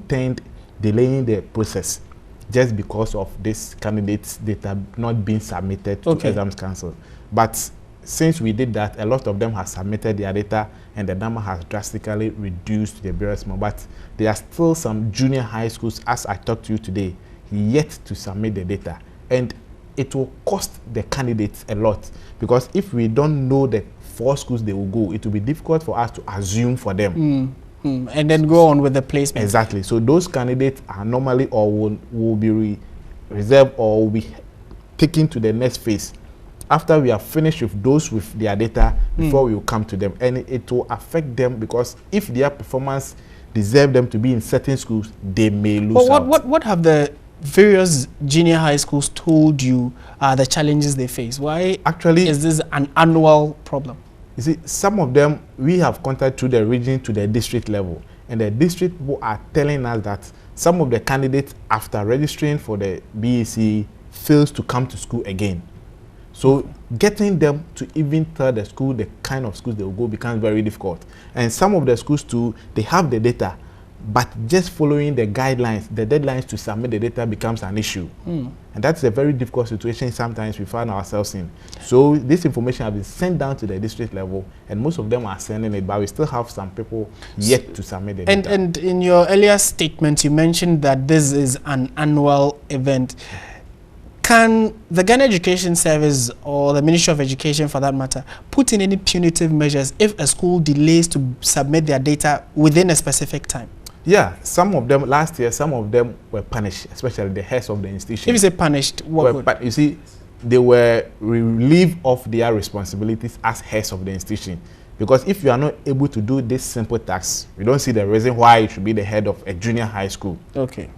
intend delaying the process just because of this candidate's data not being submitted to Exams Council. But since we did that, a lot of them have submitted their data and the number has drastically reduced the various more. But there are still some junior high schools, as I talked to you today, yet to submit the data. And it will cost the candidates a lot, because if we don't know the 4 schools they will go, it will be difficult for us to assume for them. And then go on with the placement. Exactly. So those candidates are normally or will be reserved or will be taken to the next phase after we are finished with those with their data before we will come to them. And it will affect them, because if their performance deserve them to be in certain schools, they may lose out. What have the various junior high schools told you are the challenges they face? Why actually is this an annual problem? You see, some of them we have contacted to the region, to the district level, and the district people are telling us that some of the candidates, after registering for the BECE, fails to come to school again. So getting them to even tell the school the kind of schools they will go becomes very difficult. And some of the schools too, they have the data, but just following the guidelines, the deadlines to submit the data becomes an issue. And that's a very difficult situation sometimes we find ourselves in. So this information has been sent down to the district level, and most of them are sending it, but we still have some people yet to submit the data. And in your earlier statement, you mentioned that this is an annual event. Can the Ghana Education Service, or the Ministry of Education for that matter, put in any punitive measures if a school delays to submit their data within a specific time? Yeah, some of them, last year, some of them were punished, especially the heads of the institution. If you say punished, what would? But you see, they were relieved of their responsibilities as heads of the institution. Because if you are not able to do this simple task, we don't see the reason why you should be the head of a junior high school. Okay.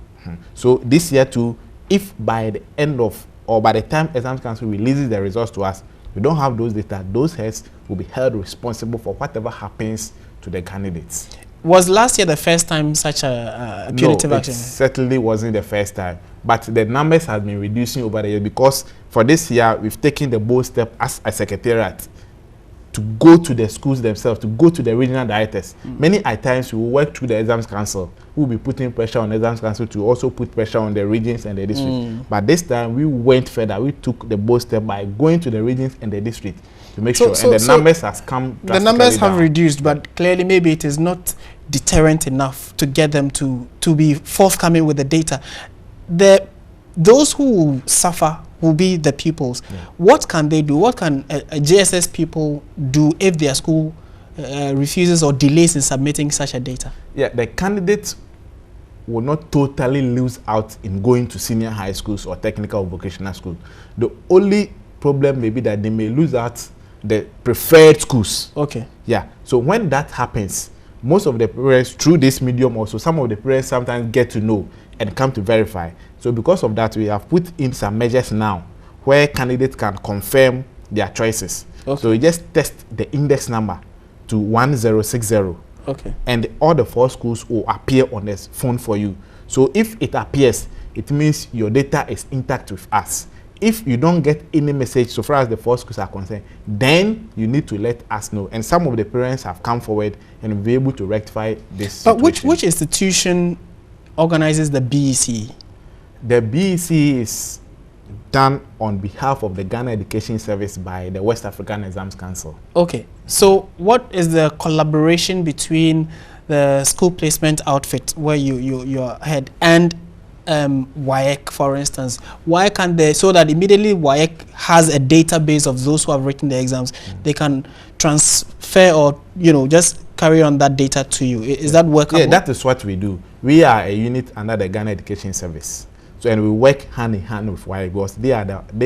So this year too, if by the end of, or by the time Exams Council releases the results to us, we don't have those data, those heads will be held responsible for whatever happens to the candidates. Was last year the first time such a punitive action? No, it certainly wasn't the first time. But the numbers have been reducing over the year, because for this year, we've taken the bold step as a secretariat to go to the schools themselves, to go to the regional directors. Many times we will work through the Exams Council. We will be putting pressure on the Exams Council to also put pressure on the regions and the district. But this time we went further. We took the bold step by going to the regions and the district to make sure. And the numbers has come drastically The numbers have down. reduced, but clearly maybe it is not deterrent enough to get them to be forthcoming with the data. Those who will suffer will be the pupils. What can they do? What can a JSS pupil do if their school refuses or delays in submitting such a data? Yeah, the candidates will not totally lose out in going to senior high schools or technical or vocational schools. The only problem may be that they may lose out the preferred schools. Okay. Yeah. So when that happens, most of the parents, through this medium also, some of the parents sometimes get to know and come to verify. So because of that, we have put in some measures now where candidates can confirm their choices. Okay. So you just test the index number to 1060. Okay. And all the 4 schools will appear on this phone for you. So if it appears, it means your data is intact with us. If you don't get any message so far as the 4 schools are concerned, then you need to let us know. And some of the parents have come forward and will be able to rectify this situation. But which institution organizes the BECE? The BECE is done on behalf of the Ghana Education Service by the West African Exams Council. Okay. So what is the collaboration between the school placement outfit where you're head and WAEC, for instance? Why can't they, so that immediately WAEC has a database of those who have written the exams, they can transfer or, just carry on that data to you? Is that workable? Yeah, that is what we do. We are a unit under the Ghana Education Service. So, and we work hand in hand with WAEC because they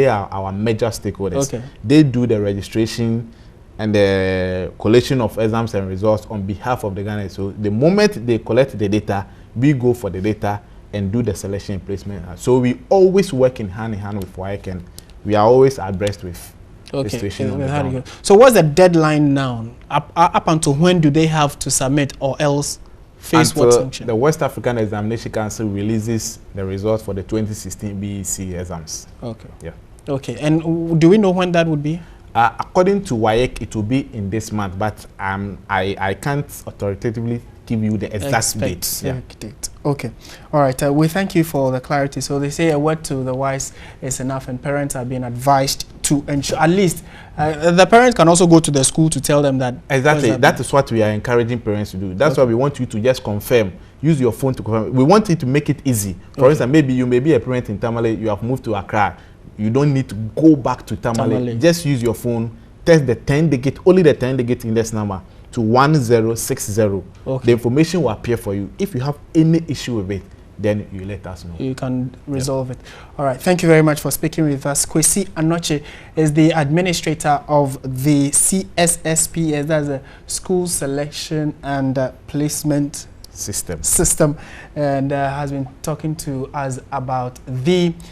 are our major stakeholders. Okay. They do the registration and the collation of exams and results on behalf of the Ghana. So the moment they collect the data, we go for the data and do the selection and placement. So we always work in hand with WAEC, and we are always abreast with the situation on the ground. So what's the deadline now? Up until when do they have to submit, or else face what sanction? The West African Examination Council releases the results for the 2016 BECE exams. Okay. Yeah. Okay. And do we know when that would be? According to WAEC, it will be in this month, but I can't authoritatively give you the exact date. Yeah. Date. Okay. All right. We thank you for the clarity. So they say a word to the wise is enough, and parents are being advised to ensure at least the parents can also go to the school to tell them that. Exactly. That is what we are encouraging parents to do. That's why we want you to just confirm. Use your phone to confirm. We want it to make it easy. For instance, maybe you may be a parent in Tamale, you have moved to Accra. You don't need to go back to Tamale. Just use your phone, test the 10-digit, only the 10-digit index number to 1060. Okay. The information will appear for you. If you have any issue with it, then you let us know. You can resolve it. All right. Thank you very much for speaking with us. Kwesi Anoche is the administrator of the CSSPS, that's a School Selection and Placement System, and has been talking to us about the